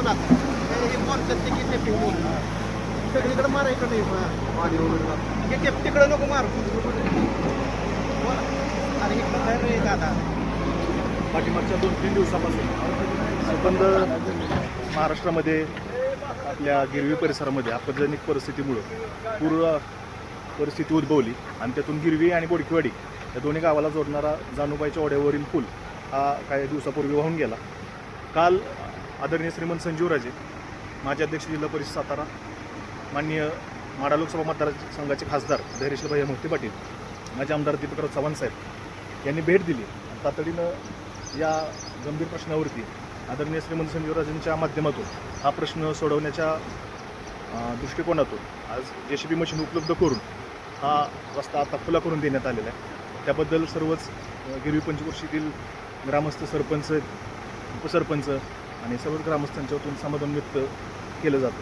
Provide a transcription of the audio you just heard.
नका हे बोलतात ते की टेपिंग बोलू सगळीकडे मारायचं नाही पाणी वगैरे हे तिकडं नको मार अरे इकडं बाहेर रे दादा पाठीमागच्या 2-3 दिवसापासून संबंध महाराष्ट्रामध्ये आपल्या गिरवी परिसरामध्ये आपत्कालीन परिस्थितीमुळं पूर परिस्थिती उद्भवली आणि त्यातून गिरवी आणि बोडकीवाडी या दोन्ही गावाला जोडणारा जानूबाईच्या ओढ्यावरील पूल हा काही दिवसापूर्वी वाहून गेला. काल आदरणीय श्रीमंत संजीवराजे माजी अध्यक्ष जिल्हा परिषद सातारा, माननीय माढा लोकसभा मतदारसंघाचे खासदार धैर्यशील भैया मोहिते पाटील, माजी आमदार दीपकराव चव्हाण साहेब यांनी भेट दिली. तातडीनं या गंभीर प्रश्नावरती आदरणीय श्रीमंत संजीवराजेंच्या माध्यमातून हा प्रश्न सोडवण्याच्या दृष्टिकोनातून आज JCB मशीन उपलब्ध करून हा रस्ता आता खुला करून देण्यात आलेला आहे. त्याबद्दल सर्वच गिरवी पंचक्रोशीतील ग्रामस्थ, सरपंच, उपसरपंच आणि सर्वच ग्रामस्थांच्यातून समाधान व्यक्त केलं जातं.